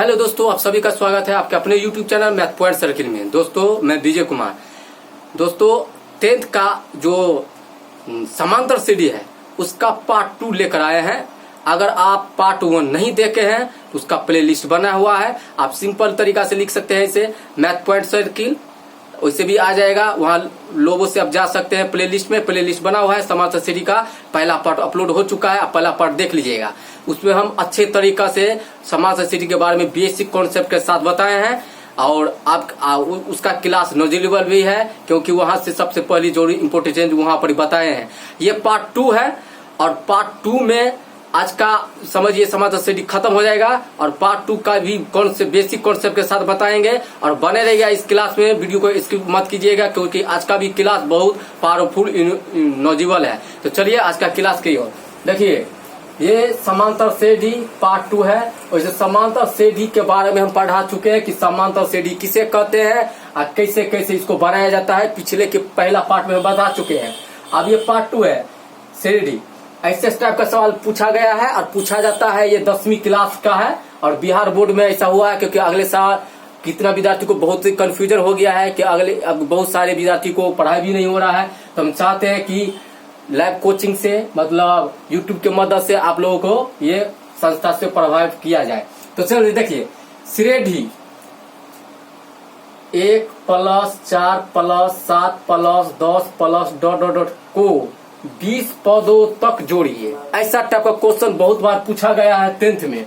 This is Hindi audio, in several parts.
हेलो दोस्तों, आप सभी का स्वागत है आपके अपने YouTube channel math point circle में। दोस्तों मैं विजय कुमार। दोस्तों 10th का जो समांतर सीढ़ी है उसका पार्ट 2 लेकर आए हैं। अगर आप पार्ट 1 नहीं देखे हैं तो उसका प्ले लिस्ट बना हुआ है। आप सिंपल तरीका से लिख सकते हैं इसे मैथ पॉइंट सर्किल, वैसे भी आ जाएगा। वहाँ लोगों से आप जा सकते हैं प्ले लिस्ट में। प्ले लिस्ट बना हुआ है। समांतर सीढ़ी का पहला पार्ट अपलोड हो चुका है, आप पहला पार्ट देख लीजिएगा। उसमें हम अच्छे तरीका से समांतर सीढ़ी के बारे में बेसिक कॉन्सेप्ट के साथ बताए हैं और उसका क्लास नोजिलेबल भी है, क्योंकि वहां से सबसे पहली जो इम्पोर्टेंट वहां पर बताए हैं। ये पार्ट 2 है और पार्ट 2 में आज का समझिए समांतर सीढ़ी खत्म हो जाएगा और पार्ट 2 का भी बेसिक कॉन्सेप्ट के साथ बताएंगे। और बने रहिएगा इस क्लास में, वीडियो को स्किप मत कीजिएगा, क्योंकि आज का भी क्लास बहुत पावरफुल नॉलेजेबल है। तो चलिए आज का क्लास की ओर देखिए। ये समांतर सीढ़ी पार्ट 2 है। वैसे समांतर सीढ़ी के बारे में हम पढ़ा चुके हैं कि समांतर सीढ़ी किसे कहते हैं और कैसे कैसे इसको बनाया जाता है। पिछले के पहला पार्ट में हम बता चुके हैं। अब ये पार्ट 2 है। सीढ़ी ऐसे टाइप का सवाल पूछा गया है और पूछा जाता है। ये 10वीं क्लास का है और बिहार बोर्ड में ऐसा हुआ है, क्योंकि अगले साल कितना विद्यार्थी को बहुत ही कंफ्यूजन हो गया है कि अब बहुत सारे विद्यार्थी को पढ़ाई भी नहीं हो रहा है। तो हम चाहते हैं कि लाइव कोचिंग से, मतलब यूट्यूब के मदद से आप लोगों को ये संस्था से प्रभावित किया जाए। तो चलिए देखिए, सीढ़ी 1 + 4 + 7 + 10 + ... को 20 पदों तक जोड़िए। ऐसा टाइप का क्वेश्चन बहुत बार पूछा गया है 10th में।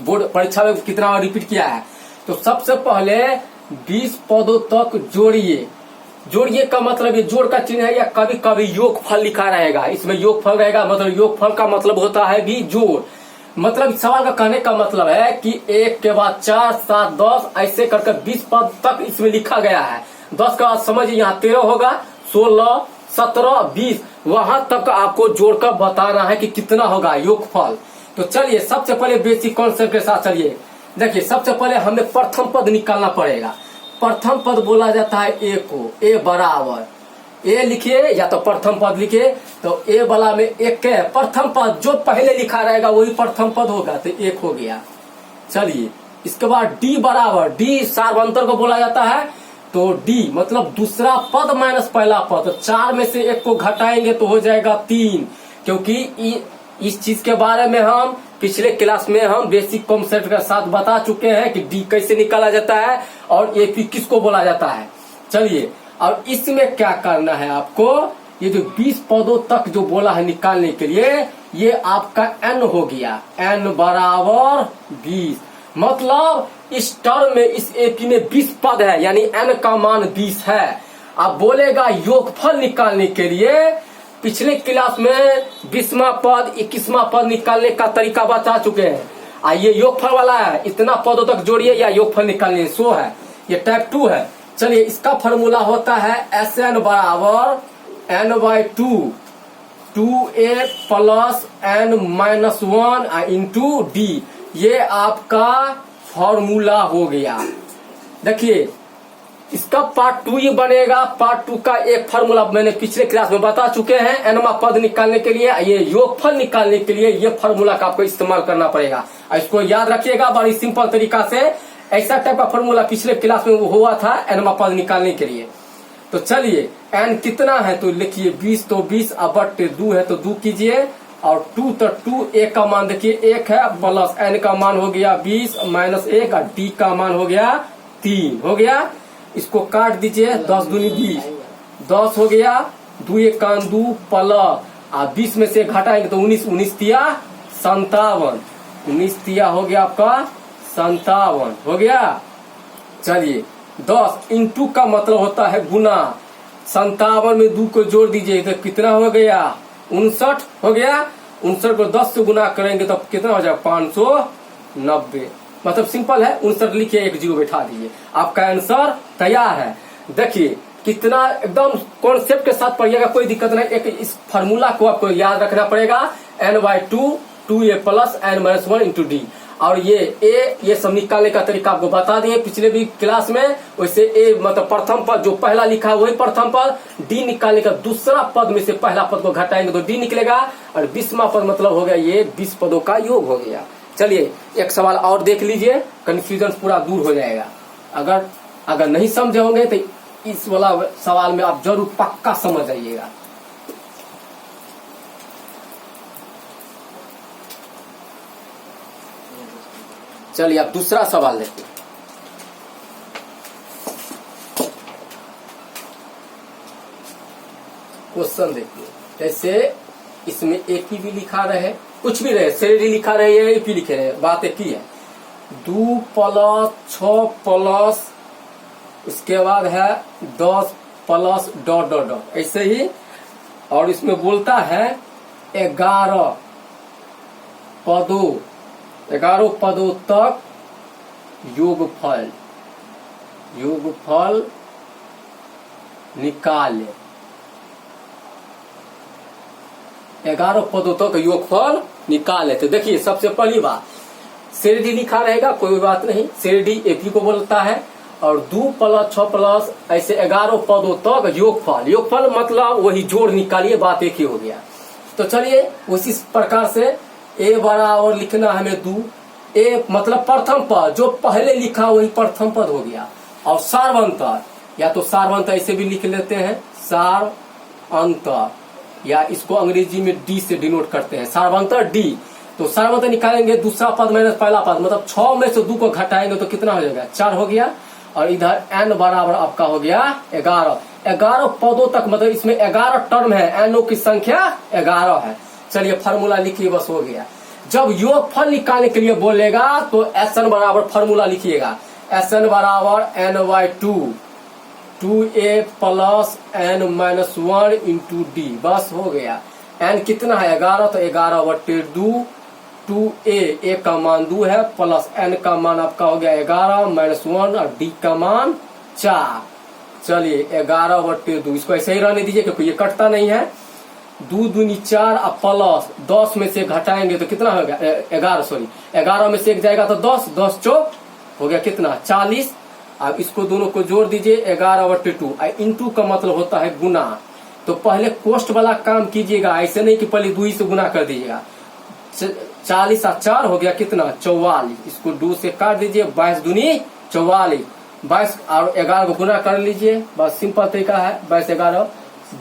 बोर्ड परीक्षा में कितना बार रिपीट किया है। तो सबसे पहले 20 पदों तक जोड़िए। जोड़िए का मतलब ये जोड़ का चिन्ह है या कभी कभी योगफल लिखा रहेगा। इसमें योगफल रहेगा, मतलब योगफल का मतलब होता है भी जोड़। मतलब सवाल का कहने का मतलब है कि 1 के बाद 4, 7, 10 ऐसे करके 20 पद तक इसमें लिखा गया है। 10 का समझिए यहाँ 13 होगा, 16, 17, 20 वहां तक आपको जोड़कर बताना है कि कितना होगा योगफल। तो चलिए सबसे पहले बेसिक कॉन्सेप्ट के साथ चलिए। देखिए सबसे पहले हमें प्रथम पद निकालना पड़ेगा। प्रथम पद बोला जाता है ए को। ए बराबर ए लिखिए या तो प्रथम पद लिखिए। तो ए वाला में 1 है प्रथम पद, जो पहले लिखा रहेगा वही प्रथम पद होगा, तो 1 हो गया। चलिए इसके बाद डी बराबर, डी सार्वंतर को बोला जाता है। तो डी मतलब दूसरा पद माइनस पहला पद। तो 4 में से 1 को घटाएंगे तो हो जाएगा 3, क्योंकि इस चीज के बारे में हम पिछले क्लास में हम बेसिक कॉन्सेप्ट के साथ बता चुके हैं कि डी कैसे निकाला जाता है और एपी किसको बोला जाता है। चलिए और इसमें क्या करना है आपको, ये जो 20 पदों तक जो बोला है निकालने के लिए, ये आपका एन हो गया। एन बराबर 20, मतलब इस टर्म में इस एपी में 20 पद है, यानी एन का मान 20 है। अब बोलेगा योगफल निकालने के लिए। पिछले क्लास में 20वां पद 21वां पद निकालने का तरीका बता चुके हैं। आइए योगफल वाला है, इतना पदों तक जोड़िए या योगफल निकालने, सो है। ये टाइप 2 है। चलिए इसका फॉर्मूला होता है Sn बराबर n/2 2a + n-1 into D. ये आपका फॉर्मूला हो गया। देखिए इसका पार्ट 2 ये बनेगा। पार्ट 2 का एक फॉर्मूला मैंने पिछले क्लास में बता चुके हैं। एनवा पद निकालने के लिए, ये योगफल निकालने के लिए ये फॉर्मूला का आपको इस्तेमाल करना पड़ेगा। इसको याद रखिएगा बड़ी सिंपल तरीका से। ऐसा टाइप का फॉर्मूला पिछले क्लास में वो हुआ था एनवा पद निकालने के लिए। तो चलिए एन कितना है तो लिखिए 20, तो 20 अब 2 है तो 2 कीजिए और 2 तो 2, ए का मान देखिए 1 है, प्लस एन का मान हो गया 20 माइनस 1 और डी का मान हो गया 3 हो गया। इसको काट दीजिए, 10 दूनी 20, 10 हो गया। 2 1 2 प्लस 20 में से घटाएंगे तो 19, 19 तिया 57, 19 तिया हो गया आपका 57 हो गया। चलिए 10 इंटू का मतलब होता है गुना। 57 में 2 को जोड़ दीजिए तो कितना हो गया 59 हो गया। 59 को 10 से गुना करेंगे तो कितना हो जाएगा 590। मतलब सिंपल है, 59 लिखिए 1 0 बैठा दीजिए, आपका आंसर तैयार है। देखिए कितना एकदम कॉन्सेप्ट के साथ पढ़िएगा, कोई दिक्कत नहीं। एक इस फार्मूला को आपको याद रखना पड़ेगा, n/2 2a + n-1 into D. और ये सब निकालने का तरीका आपको बता दिए पिछले भी क्लास में। वैसे ए मतलब प्रथम पद जो पहला लिखा है वही प्रथम पद। डी निकालने का दूसरा पद में से पहला पद को घटाएंगे तो डी निकलेगा और 20वां पद मतलब हो गया ये 20 पदों का योग हो गया। चलिए एक सवाल और देख लीजिए, कंफ्यूजन पूरा दूर हो जाएगा। अगर नहीं समझे होंगे तो इस वाला सवाल में आप जरूर पक्का समझ जाइएगा। चलिए आप दूसरा सवाल देखिए। क्वेश्चन देखिए, जैसे इसमें एपी भी लिखा रहे, कुछ भी रहे, श्रेणी लिखा रहे या एपी लिखे रहे, बात एक ही है। 2 + 6 प्लस उसके बाद है 10 प्लस डॉट डॉट डॉट, ऐसे ही। और इसमें बोलता है 11 पदों तक योगफल निकाले। 11 पदों तक योगफल निकाले। तो देखिए सबसे पहली बात, श्रेणी लिखा रहेगा, कोई बात नहीं, श्रेणी एपी को बोलता है। और 2 + 6 प्लस ऐसे 11 पदों तक योगफल मतलब वही जोड़ निकालिए, बात एक ही हो गया। तो चलिए उसी प्रकार से ए बराबर लिखना हमें 2, ए मतलब प्रथम पद, जो पहले लिखा वही प्रथम पद हो गया। और सार्वंतर, या तो सार्वंतर ऐसे भी लिख लेते हैं, सार्वंतर, या इसको अंग्रेजी में डी से डिनोट करते हैं, सार्वंतर डी। तो सार्वंतर निकालेंगे, दूसरा पद माइनस पहला पद, मतलब 6 में से 2 को घटाएंगे तो कितना हो जाएगा, 4 हो गया। और इधर n बराबर आपका हो गया 11 पदों तक, मतलब इसमें 11 टर्म है, एनओ की संख्या 11 है। चलिए फार्मूला लिखिए, बस हो गया। जब योगफल निकालने के लिए बोलेगा तो Sn बराबर फार्मूला लिखिएगा, Sn बराबर n/2, 2a + n-1 × d, बस हो गया। n कितना है 11, तो 11/2, 2a का मान 2 है, प्लस n का मान आपका हो गया 11 -1 और d का मान 4। चलिए 11/2, इसको ऐसे ही रहने दीजिए क्योंकि ये कटता नहीं है। 2 दूनी 4 और प्लस 10 में से घटाएंगे तो कितना होगा, 11 में से एक जाएगा तो 10 चौक हो गया कितना, 40। अब इसको दोनों को जोड़ दीजिए, 11/2। इंटू का मतलब होता है गुना। तो पहले कोष्ठ वाला काम कीजिएगा, ऐसे नहीं कि पहले 2 से गुना कर दीजिएगा। 40 और 4 हो गया कितना, 44। इसको 2 से काट दीजिए, 22 दूनी 44, 22 और 11 को गुना कर लीजिए, बस सिंपल तरीका है। 22 11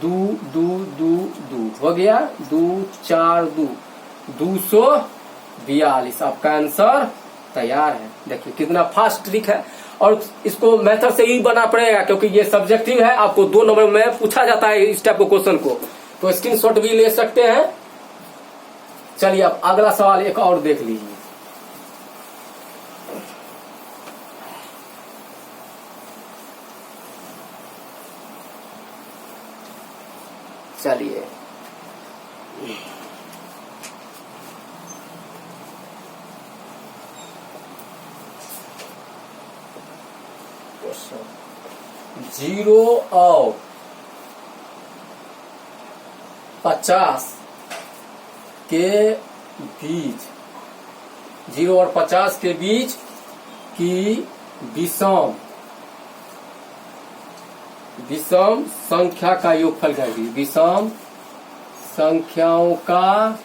2 हो गया, 2 4 2 242। आपका आंसर तैयार है। देखिए कितना फास्ट ट्रिक है, और इसको मेथड से ही बना पड़ेगा क्योंकि ये सब्जेक्टिव है, आपको 2 नंबर में पूछा जाता है इस टाइप के क्वेश्चन को, तो स्क्रीनशॉट भी ले सकते हैं। चलिए अब अगला सवाल एक और देख लीजिए। चलिए क्वेश्चन 0 और 50 के बीच, 0 और 50 के बीच की विषम संख्या का योगफल कर दी। विषम संख्याओं का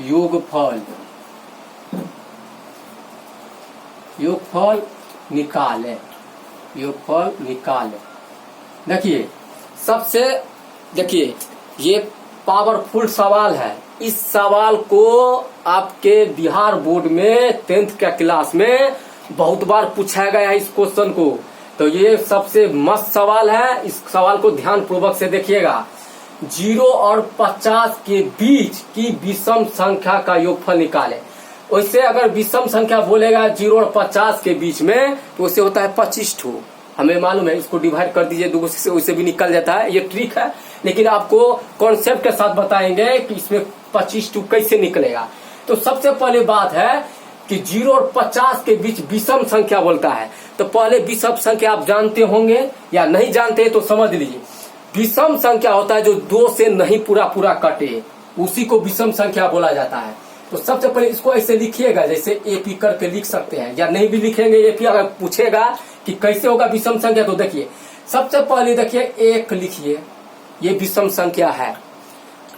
योगफल निकाले। देखिए ये पावरफुल सवाल है। इस सवाल को आपके बिहार बोर्ड में 10th का क्लास में बहुत बार पूछा गया है इस क्वेश्चन को, तो ये सबसे मस्त सवाल है। इस सवाल को ध्यान पूर्वक से देखिएगा। 0 और 50 के बीच की विषम संख्या का योगफल निकाले। वैसे अगर विषम संख्या बोलेगा 0 और 50 के बीच में तो उससे होता है 25 ठो, हमें मालूम है। इसको डिवाइड कर दीजिए 2 से, उससे भी निकल जाता है। ये ट्रिक है, लेकिन आपको कॉन्सेप्ट के साथ बताएंगे कि इसमें 25 टू कैसे निकलेगा। तो सबसे पहले बात है कि 0 और 50 के बीच विषम संख्या बोलता है, तो पहले विषम संख्या आप जानते होंगे या नहीं जानते तो समझ लीजिए। विषम संख्या होता है जो 2 से नहीं पूरा कटे, उसी को विषम संख्या बोला जाता है। तो सबसे पहले इसको ऐसे लिखिएगा, जैसे एपी करके लिख सकते हैं, या नहीं भी लिखेंगे एपी, अगर पूछेगा कि कैसे होगा विषम संख्या तो देखिए सबसे पहले देखिए 1 लिखिए, ये विषम संख्या है।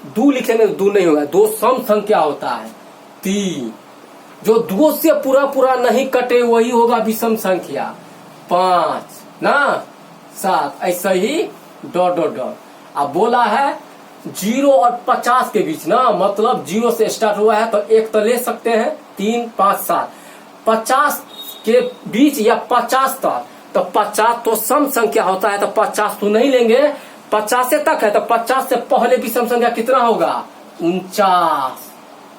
2 लिखेंगे तो 2 नहीं होगा, 2 सम संख्या होता है। 3। जो 2 से पूरा पूरा नहीं कटे वही होगा विषम संख्या। 5 ना 7, ऐसा ही डॉट डॉट डॉट। अब बोला है 0 और 50 के बीच ना, मतलब 0 से स्टार्ट हुआ है तो 1 तो ले सकते हैं, 3 5 7। 50 के बीच या 50 तक, तो 50 तो सम संख्या होता है तो 50 तो नहीं लेंगे, 50 तक है तो 50 से पहले विषम संख्या कितना होगा 49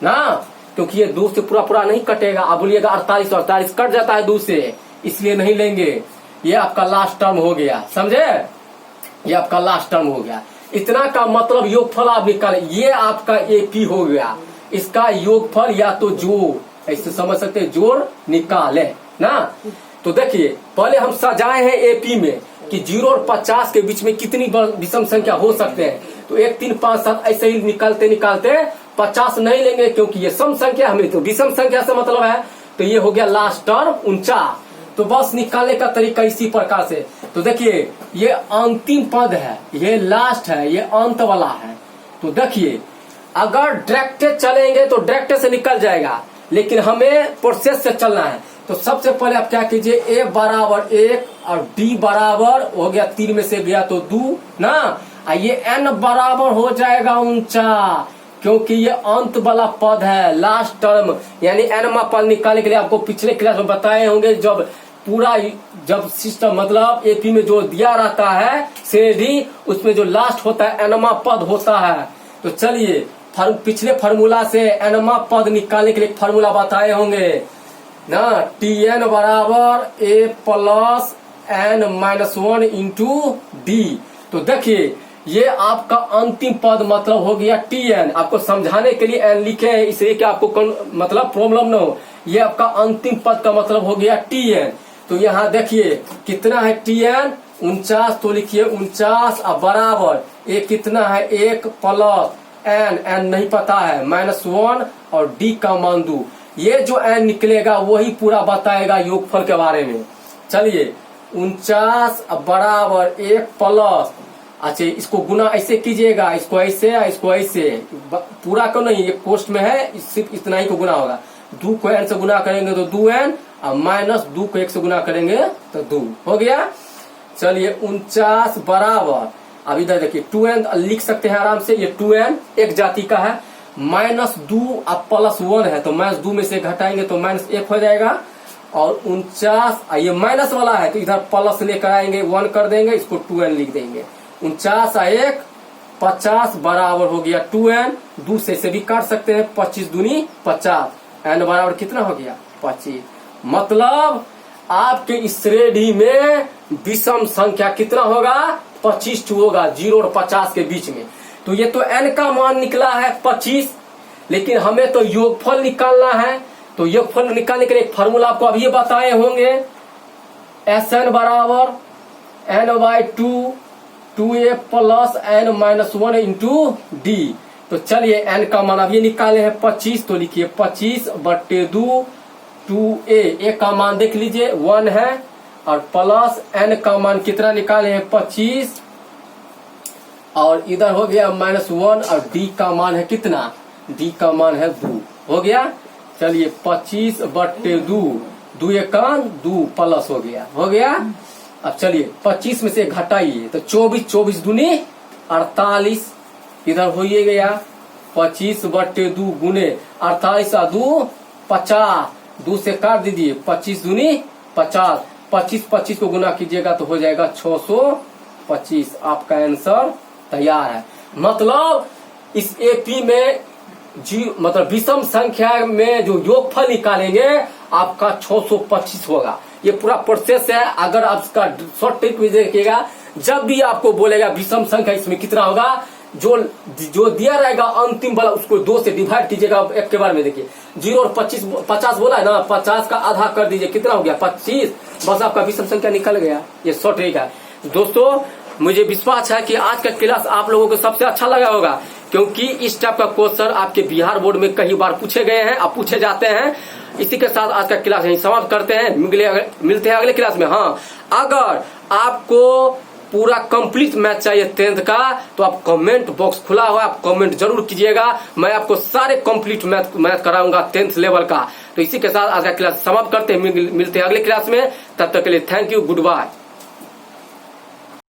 ना, क्योंकि ये 2 से पूरा पूरा नहीं कटेगा। आप बोलिएगा 48, 48 कट जाता है 2 से, इसलिए नहीं लेंगे। ये आपका लास्ट टर्म हो गया, समझे, ये आपका लास्ट टर्म हो गया। इतना का मतलब योगफल आप निकाले, ये आपका एपी हो गया। इसका योगफल या तो जोड़, ऐसे समझ सकते हैं, जोड़ निकाले ना। तो देखिए पहले हम सजाए हैं एपी में कि 0 और 50 के बीच में कितनी विषम संख्या हो सकते हैं, तो 1 3 5 7 ऐसे ही निकालते निकालते 50 नहीं लेंगे क्योंकि ये सम संख्या, हमें तो विषम संख्या से मतलब है। तो ये हो गया लास्ट टर्म 49। तो बस निकालने का तरीका इसी प्रकार से। तो देखिए ये अंतिम पद है, ये लास्ट है, ये अंत वाला है। तो देखिए अगर डायरेक्ट चलेंगे तो डायरेक्ट से निकल जाएगा, लेकिन हमें प्रोसेस से चलना है। तो सबसे पहले आप क्या कीजिए, a बराबर 1 और d बराबर हो गया 3 में से गया तो 2 ना, ये n बराबर हो जाएगा 49, क्योंकि ये अंत वाला पद है, लास्ट टर्म। यानी n पद निकालने के लिए आपको पिछले क्लास में बताए होंगे, जब सिस्टम मतलब एपी में जो दिया रहता है श्रेणी, उसमें जो लास्ट होता है n पद होता है। तो चलिए पिछले फार्मूला से n पद निकालने के लिए फार्मूला बताए होंगे ना, Tn बराबर a plus n-1 into D. तो देखिए ये आपका अंतिम पद मतलब हो गया Tn। आपको समझाने के लिए n लिखे हैं, इसलिए कि आपको मतलब प्रॉब्लम न हो। ये आपका अंतिम पद का मतलब हो गया Tn। तो यहाँ देखिए कितना है Tn 49, तो लिखिए 49 अब बराबर ये कितना है 1 प्लस n नहीं पता है -1 और d का मान 2। ये जो n निकलेगा वही पूरा बताएगा योगफल के बारे में। चलिए 49 बराबर 1 प्लस, अच्छा इसको गुना ऐसे कीजिएगा, इसको ऐसे इसको ऐसे, पूरा क्यों नहीं, ये कोष्ट में है, सिर्फ इतना ही को गुना होगा। 2 को n से गुना करेंगे तो 2n और -2 को 1 से गुना करेंगे तो 2 हो गया। चलिए 49 बराबर, अब इधर देखिए 2n लिख सकते हैं आराम से, ये 2n एक जाति का है, -2 अब +1 है तो -2 में से घटाएंगे तो -1 हो जाएगा। और 49 ये माइनस वाला है तो इधर प्लस लेकर आएंगे, 1 कर देंगे, इसको 2n लिख देंगे। 49 1 50 बराबर हो गया 2n, 2 से भी काट सकते हैं, 25 दूनी 50, n बराबर कितना हो गया 25। मतलब आपके इस श्रेणी में विषम संख्या कितना होगा 25 होगा, 0 और 50 के बीच में। तो ये तो n का मान निकला है 25, लेकिन हमें तो योगफल निकालना है। तो योगफल निकालने के लिए एक फार्मूला आपको अभी बताए होंगे, Sn बराबर n/2 2a plus n-1 into D. तो चलिए n का मान अब ये निकाले हैं 25, तो लिखिए 25/2 2a, a का मान देख लीजिए 1 है, और प्लस n का मान कितना निकाले हैं 25, और इधर हो गया -1, और d का मान है कितना, d का मान है 2 हो गया। चलिए 25/2, 2 1 2 प्लस हो गया। अब चलिए 25 में से घटाइए तो 24 दूनी 48, इधर हो गया 25/2 गुने 48 और 2 50, 2 से काट दीजिए, 25 दूनी 50, 25 को गुना कीजिएगा तो हो जाएगा 625। आपका आंसर तैयार है। मतलब इस एपी में मतलब विषम संख्या में जो योगफल निकालेंगे आपका 625 होगा। ये पूरा प्रोसेस है। अगर आप इसका शॉर्ट ट्रिक भी देखिएगा, जब भी आपको बोलेगा विषम संख्या इसमें कितना होगा, जो दिया रहेगा अंतिम वाला उसको 2 से डिवाइड कीजिएगा। एक के बार में देखिए 0 और 50 बोला है ना, 50 का आधा कर दीजिए, कितना हो गया 25, बस आपका विषम संख्या निकल गया। ये शॉर्ट ट्रिक है। दोस्तों मुझे विश्वास है कि आज का क्लास आप लोगों को सबसे अच्छा लगा होगा, क्योंकि इस टाइप का क्वेश्चन आपके बिहार बोर्ड में कई बार पूछे गए हैं, अब पूछे जाते हैं। इसी के साथ आज का क्लास यहीं समाप्त करते हैं, मिलते हैं अगले क्लास में। हाँ, अगर आपको पूरा कंप्लीट मैथ चाहिए 10th का, तो आप कमेंट बॉक्स खुला हुआ, आप कमेंट जरूर कीजिएगा। मैं आपको सारे कंप्लीट मैथ कराऊंगा 10th लेवल का। तो इसी के साथ आज का क्लास समाप्त करते हैं, मिलते हैं अगले क्लास में। तब तक के लिए थैंक यू, गुड बाय।